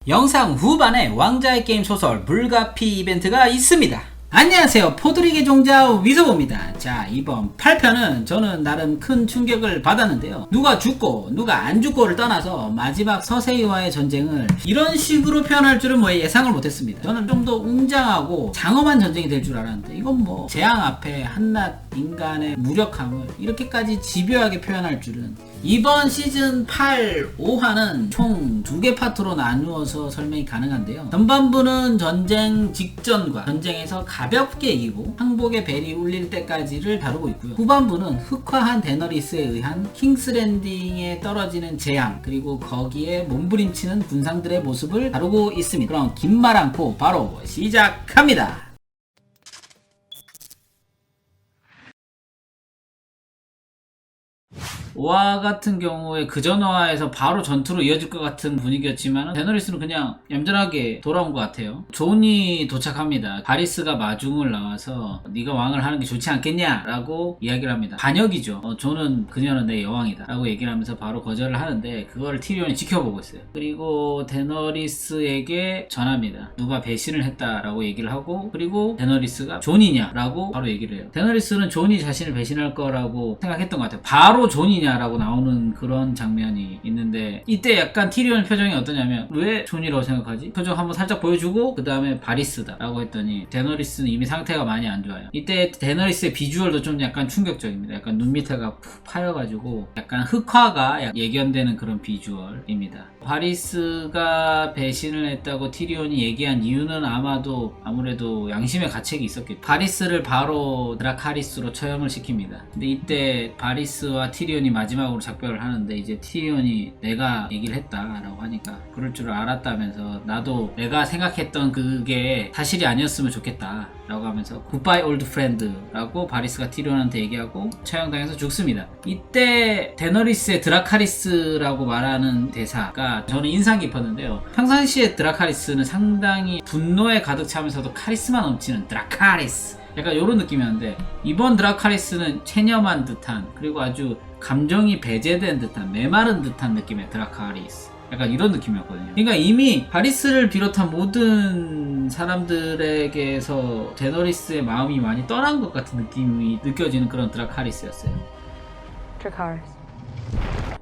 영상 후반에 왕자의 게임 소설 불가피 이벤트가 있습니다. 안녕하세요, 포드리게 종자 위소보입니다. 자, 이번 8편은 저는 나름 큰 충격을 받았는데요. 누가 죽고 누가 안 죽고를 떠나서 마지막 서세이와의 전쟁을 이런 식으로 표현할 줄은 예상을 못했습니다. 저는 좀 더 웅장하고 장엄한 전쟁이 될 줄 알았는데 이건 재앙 앞에 한낱 인간의 무력함을 이렇게까지 집요하게 표현할 줄은. 이번 시즌 8, 5화는 총 2개 파트로 나누어서 설명이 가능한데요. 전반부는 전쟁 직전과 전쟁에서 가볍게 이기고 항복의 벨이 울릴 때까지를 다루고 있고요. 후반부는 흑화한 데너리스에 의한 킹스랜딩에 떨어지는 재앙, 그리고 거기에 몸부림치는 군상들의 모습을 다루고 있습니다. 그럼 긴 말 않고 바로 시작합니다. 5화 같은 경우에 그전 화에서 바로 전투로 이어질 것 같은 분위기였지만 데너리스는 그냥 얌전하게 돌아온 것 같아요. 존이 도착합니다. 바리스가 마중을 나와서 네가 왕을 하는 게 좋지 않겠냐 라고 이야기를 합니다. 반역이죠. 존은 그녀는 내 여왕이다 라고 얘기를 하면서 바로 거절을 하는데 그걸 티리온이 지켜보고 있어요. 그리고 데너리스에게 전합니다. 누가 배신을 했다 라고 얘기를 하고, 그리고 데너리스가 존이냐 라고 바로 얘기를 해요. 데너리스는 존이 자신을 배신할 거라고 생각했던 것 같아요. 바로 존이냐 라고 나오는 그런 장면이 있는데, 이때 약간 티리온 표정이 어떠냐면 왜 존이라고 생각하지? 표정 한번 살짝 보여주고 그 다음에 바리스다 라고 했더니 데너리스는 이미 상태가 많이 안 좋아요. 이때 데너리스의 비주얼도 좀 약간 충격적입니다. 약간 눈 밑에가 푹 파여가지고 약간 흑화가 예견되는 그런 비주얼입니다. 바리스가 배신을 했다고 티리온이 얘기한 이유는 아무래도 양심의 가책이 있었겠죠. 바리스를 바로 드라카리스로 처형을 시킵니다. 근데 이때 바리스와 티리온이 마지막으로 작별을 하는데 이제 티리온이 내가 얘기를 했다라고 하니까 그럴 줄 알았다면서 나도 내가 생각했던 그게 사실이 아니었으면 좋겠다 라고 하면서 굿바이 올드 프렌드 라고 바리스가 티리온한테 얘기하고 처형당해서 죽습니다. 이때 데너리스의 드라카리스라고 말하는 대사가 저는 인상 깊었는데요. 평상시에 드라카리스는 상당히 분노에 가득 차면서도 카리스마 넘치는 드라카리스, 약간 이런 느낌이었는데 이번 드라카리스는 체념한 듯한, 그리고 아주 감정이 배제된 듯한, 메마른 듯한 느낌의 드라카리스, 약간 이런 느낌이었거든요. 그러니까 이미 바리스를 비롯한 모든 사람들에게서 데너리스의 마음이 많이 떠난 것 같은 느낌이 느껴지는 그런 드라카리스였어요. 드라카리스.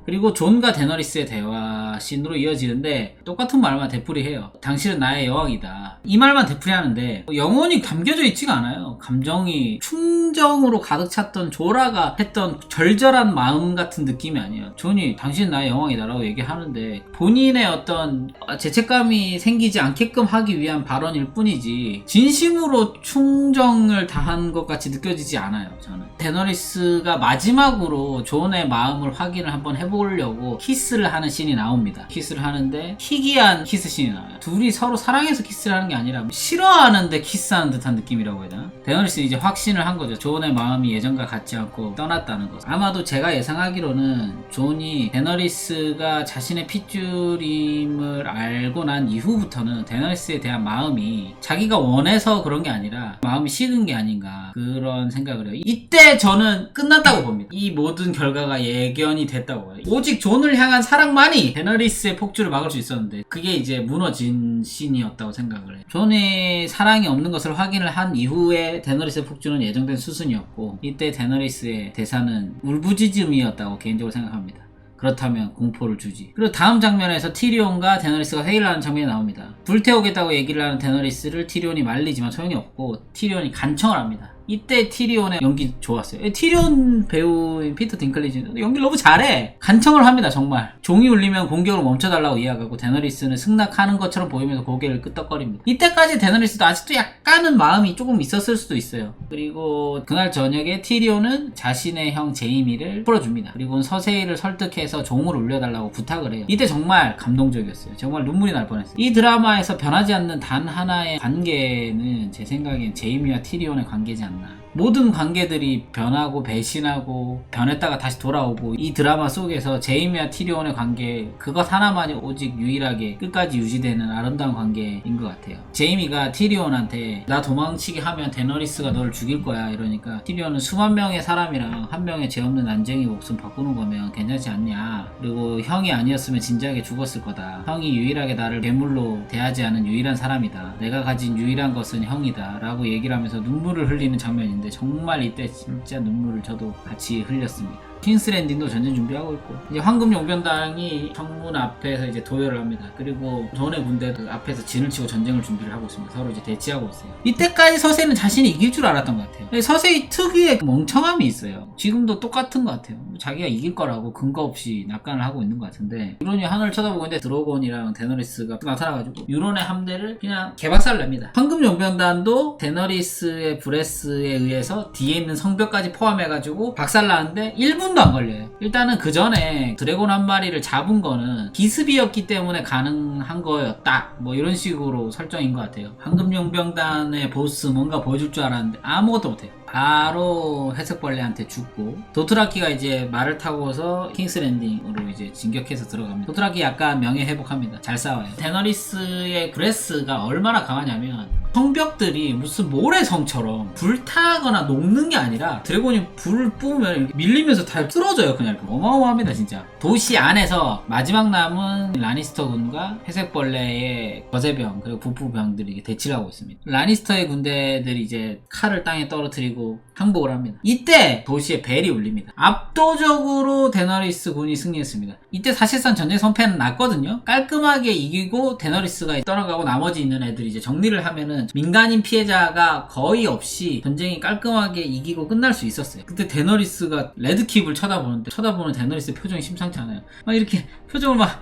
그리고 존과 데너리스의 대화 씬으로 이어지는데 똑같은 말만 되풀이해요. 당신은 나의 여왕이다. 이 말만 되풀이하는데 영혼이 담겨져 있지가 않아요. 감정이 충정으로 가득 찼던 조라가 했던 절절한 마음 같은 느낌이 아니에요. 존이 당신은 나의 여왕이다 라고 얘기하는데 본인의 어떤 죄책감이 생기지 않게끔 하기 위한 발언일 뿐이지 진심으로 충정을 다한 것 같이 느껴지지 않아요. 저는 데너리스가 마지막으로 존의 마음을 확인을 한번 해보려고 키스를 하는 씬이 나옵니다. 키스를 하는데 희귀한 키스 씬이 나와요. 둘이 서로 사랑해서 키스를 하는 게 아니라 싫어하는데 키스하는 듯한 느낌이라고 해야 되나? 데너리스는 이제 확신을 한 거죠. 존의 마음이 예전과 같지 않고 떠났다는 거. 아마도 제가 예상하기로는 존이 데너리스가 자신의 핏줄임을 알고 난 이후부터는 데너리스에 대한 마음이 자기가 원해서 그런 게 아니라 마음이 식은 게 아닌가, 그런 생각을 해요. 이때 저는 끝났다고 봅니다. 이 모든 결과가 예견이 됐다고 해요. 오직 존을 향한 사랑만이 데너리스의 폭주를 막을 수 있었는데 그게 이제 무너진 씬이었다고 생각을 해요. 존의 사랑이 없는 것을 확인을 한 이후에 데너리스의 폭주는 예정된 수순이었고, 이때 데너리스의 대사는 울부짖음이었다고 개인적으로 생각합니다. 그렇다면 공포를 주지. 그리고 다음 장면에서 티리온과 데너리스가 회의를 하는 장면이 나옵니다. 불태우겠다고 얘기를 하는 데너리스를 티리온이 말리지만 소용이 없고 티리온이 간청을 합니다. 이때 티리온의 연기 좋았어요. 티리온 배우인 피터 딩클리지 연기를 너무 잘해. 간청을 합니다. 정말 종이 울리면 공격을 멈춰달라고 이야기하고 데너리스는 승낙하는 것처럼 보이면서 고개를 끄덕거립니다. 이때까지 데너리스도 아직도 약간은 마음이 조금 있었을 수도 있어요. 그리고 그날 저녁에 티리온은 자신의 형 제이미를 풀어줍니다. 그리고 서세이를 설득해서 종을 울려달라고 부탁을 해요. 이때 정말 감동적이었어요. 정말 눈물이 날 뻔했어요. 이 드라마에서 변하지 않는 단 하나의 관계는 제 생각엔 제이미와 티리온의 관계지 않나. 모든 관계들이 변하고 배신하고 변했다가 다시 돌아오고, 이 드라마 속에서 제이미와 티리온의 관계, 그것 하나만이 오직 유일하게 끝까지 유지되는 아름다운 관계인 것 같아요. 제이미가 티리온한테 나 도망치게 하면 데너리스가 널 죽일 거야 이러니까, 티리온은 수만 명의 사람이랑 한 명의 죄 없는 난쟁이 목숨 바꾸는 거면 괜찮지 않냐, 그리고 형이 아니었으면 진작에 죽었을 거다, 형이 유일하게 나를 괴물로 대하지 않은 유일한 사람이다, 내가 가진 유일한 것은 형이다 라고 얘기를 하면서 눈물을 흘리는 장면인데, 정말 이때 진짜 눈물을 저도 같이 흘렸습니다. 킹스 랜딩도 전쟁 준비하고 있고, 이제 황금 용병당이 성문 앞에서 이제 도열을 합니다. 그리고 존의 군대도 앞에서 진을 치고 전쟁을 준비를 하고 있습니다. 서로 이제 대치하고 있어요. 이때까지 서세이는 자신이 이길 줄 알았던 것 같아요. 서세이 특유의 멍청함이 있어요. 지금도 똑같은 것 같아요. 자기가 이길 거라고 근거 없이 낙관을 하고 있는 것 같은데, 유론이 하늘을 쳐다보고 있는데 드로곤이랑 데너리스가 나타나가지고 유론의 함대를 그냥 개박살 냅니다. 황금 용병단도 데너리스의 브레스에 의해서 뒤에 있는 성벽까지 포함해가지고 박살나는데 1분도 안 걸려요. 일단은 그 전에 드래곤 한 마리를 잡은 거는 기습이었기 때문에 가능한 거였다, 뭐 이런 식으로 설정인 것 같아요. 황금용병단의 보스 뭔가 보여줄 줄 알았는데 아무것도 못해요. 바로 회색벌레한테 죽고, 도트라키가 이제 말을 타고서 킹스 랜딩으로 이제 진격해서 들어갑니다. 도트라키 약간 명예 회복합니다. 잘 싸워요. 데너리스의 브레스가 얼마나 강하냐면, 성벽들이 무슨 모래성처럼 불타거나 녹는 게 아니라 드래곤이 불을 뿜으면 이렇게 밀리면서 다 쓰러져요. 그냥 어마어마합니다 진짜. 도시 안에서 마지막 남은 라니스터 군과 회색벌레의 거세병 그리고 부부병들이 대치를 하고 있습니다. 라니스터의 군대들이 이제 칼을 땅에 떨어뜨리고 항복을 합니다. 이때 도시에 벨이 울립니다. 압도적으로 데너리스 군이 승리했습니다. 이때 사실상 전쟁 선패는 났거든요. 깔끔하게 이기고 데너리스가 떠나가고 나머지 있는 애들이 이제 정리를 하면은 민간인 피해자가 거의 없이 전쟁이 깔끔하게 이기고 끝날 수 있었어요. 그때 데너리스가 레드킵을 쳐다보는데, 쳐다보는 데너리스의 표정이 심상치 않아요. 막 이렇게 표정을 막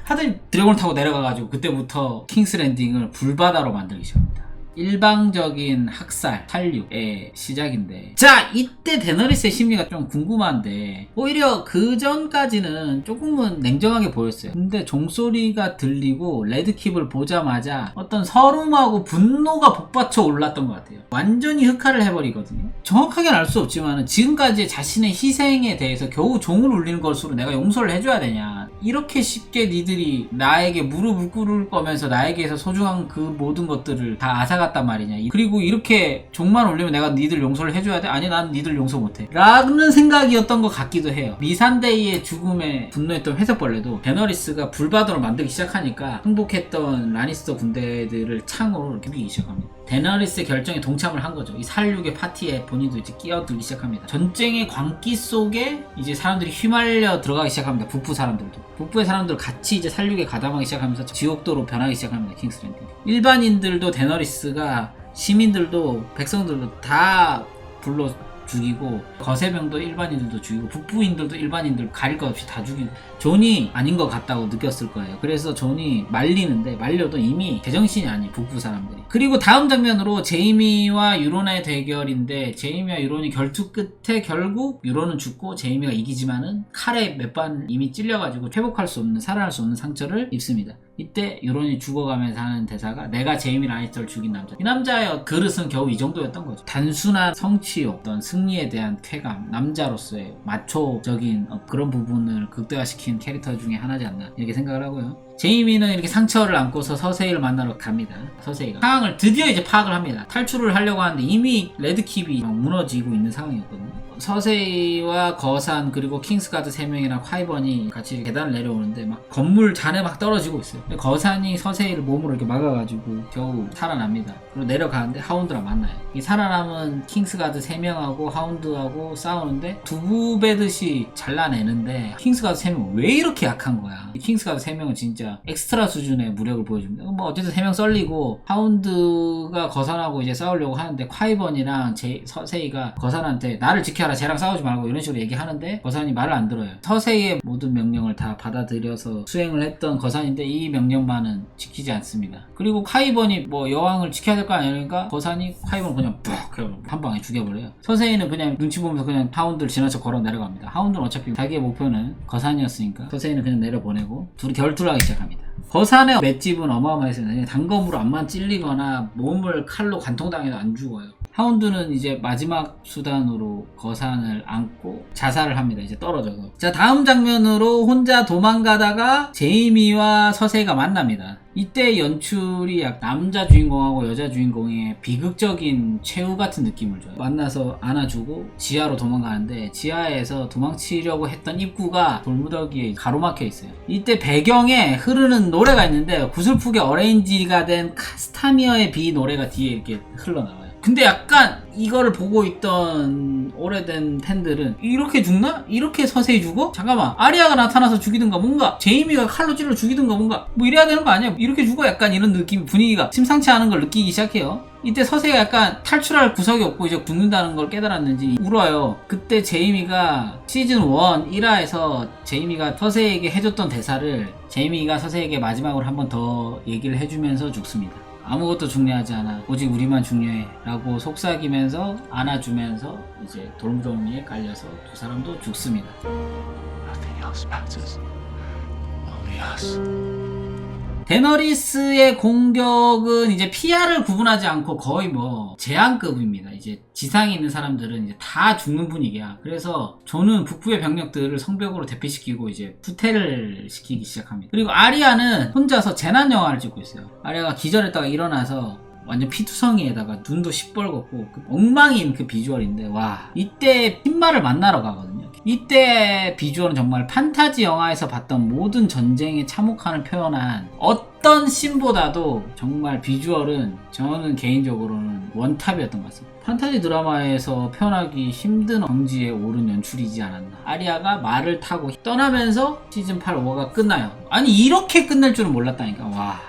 하더니 드래곤을 타고 내려가가지고 그때부터 킹스 랜딩을 불바다로 만들기 시작합니다. 일방적인 학살, 살육의 시작인데, 자, 이때 데너리스의 심리가 좀 궁금한데, 오히려 그 전까지는 조금은 냉정하게 보였어요. 근데 종소리가 들리고 레드킵을 보자마자 어떤 서름하고 분노가 복받쳐 올랐던 것 같아요. 완전히 흑화를 해버리거든요. 정확하게는 알 수 없지만 지금까지 자신의 희생에 대해서 겨우 종을 울리는 것으로 내가 용서를 해줘야 되냐, 이렇게 쉽게 니들이 나에게 무릎을 꿇을 거면서 나에게서 소중한 그 모든 것들을 다 앗아갔단 말이냐, 그리고 이렇게 종만 올리면 내가 니들 용서를 해줘야 돼? 아니, 난 니들 용서 못해 라는 생각이었던 것 같기도 해요. 미산데이의 죽음에 분노했던 회색벌레도 데너리스가 불바다로 만들기 시작하니까 항복했던 라니스터 군대들을 창으로 이렇게 죽이기 시작합니다. 데너리스의 결정에 동참을 한 거죠. 이 살육의 파티에 본인도 이제 끼어들기 시작합니다. 전쟁의 광기 속에 이제 사람들이 휘말려 들어가기 시작합니다. 북부 사람들도. 북부의 사람들 같이 이제 살육에 가담하기 시작하면서 지옥도로 변하기 시작합니다. 킹스랜딩. 일반인들도 데너리스가, 시민들도 백성들도 다 불러 죽이고, 거세병도 일반인들도 죽이고, 북부인들도 일반인들 가릴 것 없이 다 죽이고, 존이 아닌 것 같다고 느꼈을 거예요. 그래서 존이 말리는데, 말려도 이미 제정신이 아닌 북부 사람들이. 그리고 다음 장면으로 제이미와 유론의 대결인데, 제이미와 유론이 결투 끝에 결국 유론은 죽고 제이미가 이기지만은 칼에 몇 번 이미 찔려가지고 회복할 수 없는, 살아날 수 없는 상처를 입습니다. 이때 유론이 죽어가면서 하는 대사가, 내가 제이미 라니스터를 죽인 남자. 이 남자의 그릇은 겨우 이 정도였던 거죠. 단순한 성취욕, 어떤 승리에 대한 쾌감, 남자로서의 마초적인 그런 부분을 극대화시킨 캐릭터 중에 하나지 않나, 이렇게 생각을 하고요. 제이미는 이렇게 상처를 안고서 서세이를 만나러 갑니다. 서세이가 상황을 드디어 이제 파악을 합니다. 탈출을 하려고 하는데 이미 레드킵이 막 무너지고 있는 상황이었거든요. 서세이와 거산 그리고 킹스가드 3명이랑 카이번이 같이 계단을 내려오는데 막 건물 잔에 막 떨어지고 있어요. 거산이 서세이를 몸으로 이렇게 막아가지고 겨우 살아납니다. 그리고 내려가는데 하운드랑 만나요. 이 살아남은 킹스가드 3명하고 하운드하고 싸우는데 두부 베듯이 잘라내는데, 킹스가드 3명은 왜 이렇게 약한 거야. 이 킹스가드 3명은 진짜 엑스트라 수준의 무력을 보여줍니다. 뭐 어쨌든 3명 썰리고, 하운드가 거산하고 이제 싸우려고 하는데 카이번이랑 서세이가 거산한테 나를 지켜라, 쟤랑 싸우지 말고, 이런 식으로 얘기하는데 거산이 말을 안 들어요. 서세이의 모든 명령을 다 받아들여서 수행을 했던 거산인데 이 명령만은 지키지 않습니다. 그리고 카이번이 뭐 여왕을 지켜야 될 거 아니니까 거산이 카이번을 그냥 한 방에 죽여버려요. 서세이는 그냥 눈치 보면서 그냥 하운드를 지나쳐 걸어 내려갑니다. 하운드는 어차피 자기의 목표는 거산이었으니까 서세이는 그냥 내려보내고 둘이 결투를 하기 시작합니다. 거산의 맷집은 어마어마했습니다. 단검으로 앞만 찔리거나 몸을 칼로 관통당해도 안 죽어요. 하운드는 이제 마지막 수단으로 거산을 안고 자살을 합니다. 이제 떨어져서. 자, 다음 장면으로 혼자 도망가다가 제이미와 서세이가 만납니다. 이때 연출이 약 남자 주인공하고 여자 주인공의 비극적인 최후 같은 느낌을 줘요. 만나서 안아주고 지하로 도망가는데 지하에서 도망치려고 했던 입구가 돌무더기에 가로막혀 있어요. 이때 배경에 흐르는 노래가 있는데 구슬프게 어레인지가 된 카스타미어의 비 노래가 뒤에 이렇게 흘러나와요. 근데 약간 이거를 보고 있던 오래된 팬들은 이렇게 죽나? 이렇게 서서히 죽어? 잠깐만, 아리아가 나타나서 죽이든가 뭔가 제이미가 칼로 찔러 죽이든가 뭔가 뭐 이래야 되는 거 아니야? 이렇게 죽어? 약간 이런 느낌, 분위기가 심상치 않은 걸 느끼기 시작해요. 이때 서세이가 약간 탈출할 구석이 없고 이제 죽는다는 걸 깨달았는지 울어요. 그때 제이미가 시즌 1 1화에서 제이미가 서세이에게 해줬던 대사를 제이미가 서세이에게 마지막으로 한 번 더 얘기를 해주면서 죽습니다. 아무것도 중요하지 않아, 오직 우리만 중요해 라고 속삭이면서 안아주면서 이제 돌무더미에 깔려서 두 사람도 죽습니다. Nothing else matters. Only us. 데너리스의 공격은 이제 피아를 구분하지 않고 거의 뭐 제한급입니다. 이제 지상에 있는 사람들은 이제 다 죽는 분위기야. 그래서 존은 북부의 병력들을 성벽으로 대피시키고 이제 후퇴를 시키기 시작합니다. 그리고 아리아는 혼자서 재난 영화를 찍고 있어요. 아리아가 기절했다가 일어나서 완전 피투성이에다가 눈도 시뻘겋고 그 엉망인 그 비주얼인데, 와, 이때 핀마를 만나러 가거든요. 이때 비주얼은 정말 판타지 영화에서 봤던 모든 전쟁의 참혹함을 표현한 어떤 씬보다도 정말 비주얼은 저는 개인적으로는 원탑이었던 것 같습니다. 판타지 드라마에서 표현하기 힘든 엄지에 오른 연출이지 않았나. 아리아가 말을 타고 떠나면서 시즌 8 5화가 끝나요. 아니, 이렇게 끝날 줄은 몰랐다니까. 와.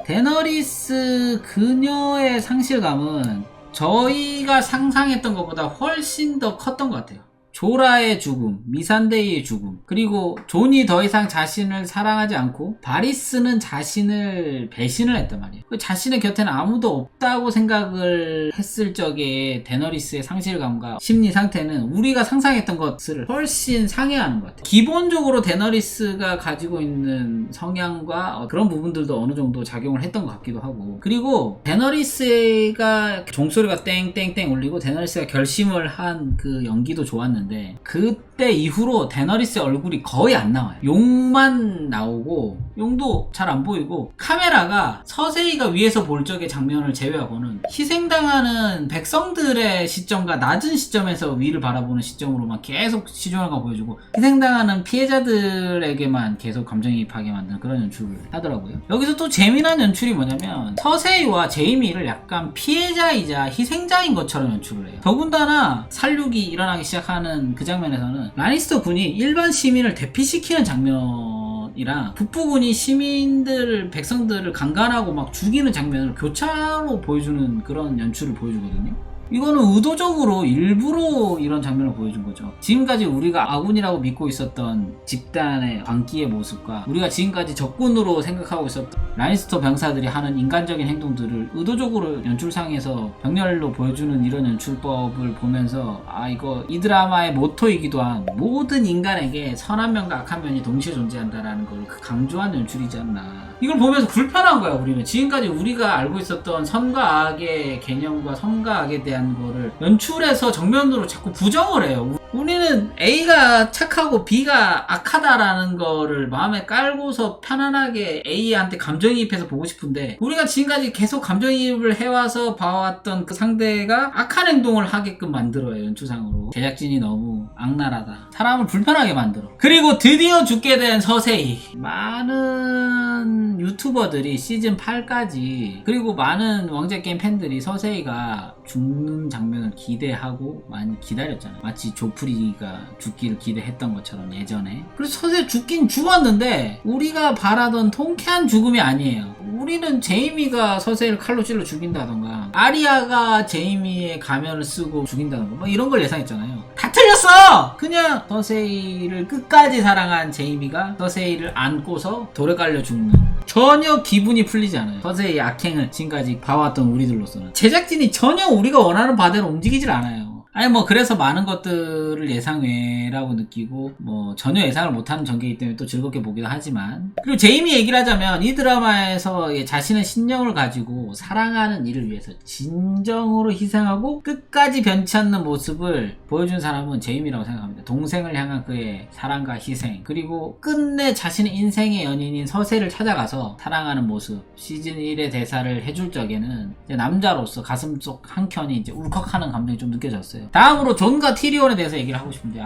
데너리스 그녀의 상실감은 저희가 상상했던 것보다 훨씬 더 컸던 것 같아요. 조라의 죽음, 미산데이의 죽음, 그리고 존이 더 이상 자신을 사랑하지 않고 바리스는 자신을 배신을 했단 말이에요. 자신의 곁에는 아무도 없다고 생각을 했을 적에 데너리스의 상실감과 심리 상태는 우리가 상상했던 것을 훨씬 상회하는 것 같아요. 기본적으로 데너리스가 가지고 있는 성향과 그런 부분들도 어느 정도 작용을 했던 것 같기도 하고, 그리고 데너리스가 종소리가 땡땡땡 울리고 데너리스가 결심을 한 그 연기도 좋았는데, 그때 이후로 데너리스의 얼굴이 거의 안 나와요. 용만 나오고, 용도 잘 안 보이고, 카메라가 서세이가 위에서 볼 적의 장면을 제외하고는 희생당하는 백성들의 시점과 낮은 시점에서 위를 바라보는 시점으로만 계속 시종을가 보여주고, 희생당하는 피해자들에게만 계속 감정이입하게 만드는 그런 연출을 하더라고요. 여기서 또 재미난 연출이 뭐냐면 서세이와 제이미를 약간 피해자이자 희생자인 것처럼 연출을 해요. 더군다나 살육이 일어나기 시작하는 그 장면에서는 라니스터 군이 일반 시민을 대피시키는 장면이랑 북부군이 시민들, 백성들을 강간하고 막 죽이는 장면을 교차로 보여주는 그런 연출을 보여주거든요. 이거는 의도적으로 일부러 이런 장면을 보여준 거죠. 지금까지 우리가 아군이라고 믿고 있었던 집단의 광기의 모습과 우리가 지금까지 적군으로 생각하고 있었던 라니스터 병사들이 하는 인간적인 행동들을 의도적으로 연출상에서 병렬로 보여주는 이런 연출법을 보면서, 아, 이거 이 드라마의 모토이기도 한 모든 인간에게 선한 면과 악한 면이 동시에 존재한다라는 걸 강조한 연출이지 않나. 이걸 보면서 불편한 거야. 우리는 지금까지 우리가 알고 있었던 선과 악의 개념과 선과 악에 대한 거를 연출해서 정면으로 자꾸 부정을 해요. 우리는 A가 착하고 B가 악하다라는 거를 마음에 깔고서 편안하게 A한테 감정이입해서 보고 싶은데, 우리가 지금까지 계속 감정이입을 해와서 봐왔던 그 상대가 악한 행동을 하게끔 만들어요. 연출상으로 제작진이 너무 악랄하다, 사람을 불편하게 만들어. 그리고 드디어 죽게 된 서세이. 많은 유튜버들이 시즌 8까지, 그리고 많은 왕좌게임 팬들이 서세이가 죽는 장면을 기대하고 많이 기다렸잖아요. 마치 조프리가 죽기를 기대했던 것처럼 예전에. 그래서 서세이 죽긴 죽었는데 우리가 바라던 통쾌한 죽음이 아니에요. 우리는 제이미가 서세이를 칼로 찔러 죽인다던가, 아리아가 제이미의 가면을 쓰고 죽인다던가 뭐 이런 걸 예상했잖아요. 다 틀렸어! 그냥 서세이를 끝까지 사랑한 제이미가 서세이를 안고서 돌에 깔려 죽는, 전혀 기분이 풀리지 않아요. 서세이의 악행을 지금까지 봐왔던 우리들로서는 제작진이 전혀 우리가 원하는 바대로 움직이질 않아요. 아니 뭐 그래서 많은 것들을 예상외라고 느끼고 뭐 전혀 예상을 못하는 전개이기 때문에 또 즐겁게 보기도 하지만, 그리고 제이미 얘기를 하자면 이 드라마에서 자신의 신념을 가지고 사랑하는 일을 위해서 진정으로 희생하고 끝까지 변치 않는 모습을 보여준 사람은 제이미라고 생각합니다. 동생을 향한 그의 사랑과 희생, 그리고 끝내 자신의 인생의 연인인 서세를 찾아가서 사랑하는 모습, 시즌 1의 대사를 해줄 적에는 이제 남자로서 가슴속 한켠이 이제 울컥하는 감정이 좀 느껴졌어요. 다음으로 존과 티리온에 대해서 얘기를 하고 싶은데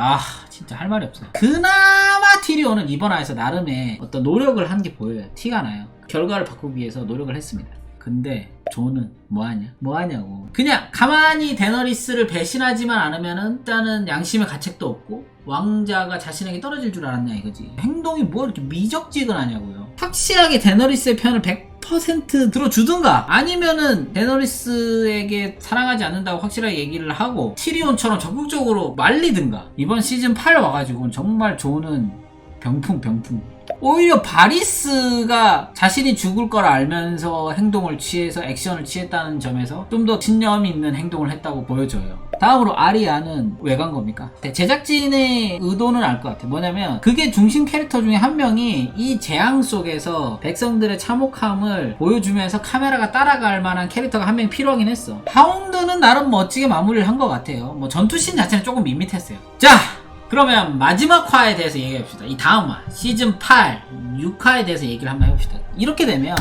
진짜 할 말이 없어요. 그나마 티리온은 이번 화에서 나름의 어떤 노력을 한 게 보여요. 티가 나요. 결과를 바꾸기 위해서 노력을 했습니다. 근데 존은 뭐하냐고. 그냥 가만히 데너리스를 배신하지만 않으면은 일단은 양심의 가책도 없고 왕자가 자신에게 떨어질 줄 알았냐 이거지. 행동이 뭐 이렇게 미적지근하냐고요. 확실하게 데너리스의 편을 100% 들어주든가, 아니면은 데너리스에게 사랑하지 않는다고 확실하게 얘기를 하고 티리온처럼 적극적으로 말리든가. 이번 시즌 8 와가지고 정말 존은 병풍. 오히려 바리스가 자신이 죽을 걸 알면서 행동을 취해서 액션을 취했다는 점에서 좀 더 신념 있는 행동을 했다고 보여져요. 다음으로 아리아는 왜 간 겁니까? 제작진의 의도는 알 것 같아. 뭐냐면 그게 중심 캐릭터 중에 한 명이 이 재앙 속에서 백성들의 참혹함을 보여주면서 카메라가 따라갈 만한 캐릭터가 한 명 필요하긴 했어. 하운드는 나름 멋지게 마무리를 한 것 같아요. 뭐 전투씬 자체는 조금 밋밋했어요. 자, 그러면 마지막 화에 대해서 얘기해봅시다. 이 다음 화 시즌 8 6화에 대해서 얘기를 한번 해봅시다. 이렇게 되면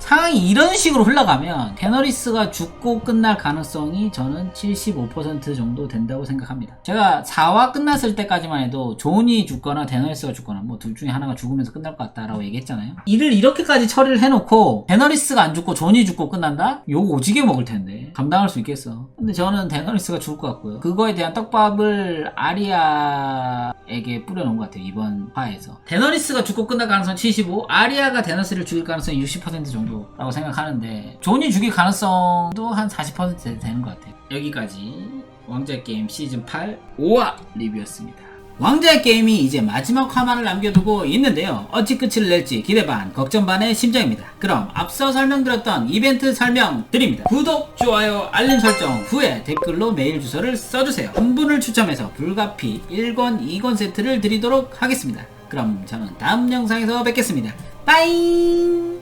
상황이 이런 식으로 흘러가면 데너리스가 죽고 끝날 가능성이 저는 75% 정도 된다고 생각합니다. 제가 4화 끝났을 때까지만 해도 존이 죽거나 데너리스가 죽거나 뭐 둘 중에 하나가 죽으면서 끝날 것 같다라고 얘기했잖아요. 이를 이렇게까지 처리를 해놓고 데너리스가 안 죽고 존이 죽고 끝난다? 욕 오지게 먹을 텐데 감당할 수 있겠어. 근데 저는 데너리스가 죽을 것 같고요. 그거에 대한 떡밥을 아리아에게 뿌려놓은 것 같아요. 이번 화에서 데너리스가 죽고 끝날 가능성 75, 아리아가 데너리스를 죽일 가능성이 60% 정도 라고 생각하는데 존이 죽일 가능성도 한 40% 되는 것 같아요. 여기까지 왕좌의 게임 시즌 8 5화 리뷰였습니다. 왕좌의 게임이 이제 마지막 화만을 남겨두고 있는데요. 어찌 끝을 낼지 기대 반 걱정 반의 심정입니다. 그럼 앞서 설명드렸던 이벤트 설명 드립니다. 구독, 좋아요, 알림 설정 후에 댓글로 메일 주소를 써주세요. 한 분을 추첨해서 불가피 1권 2권 세트를 드리도록 하겠습니다. 그럼 저는 다음 영상에서 뵙겠습니다. 빠잉.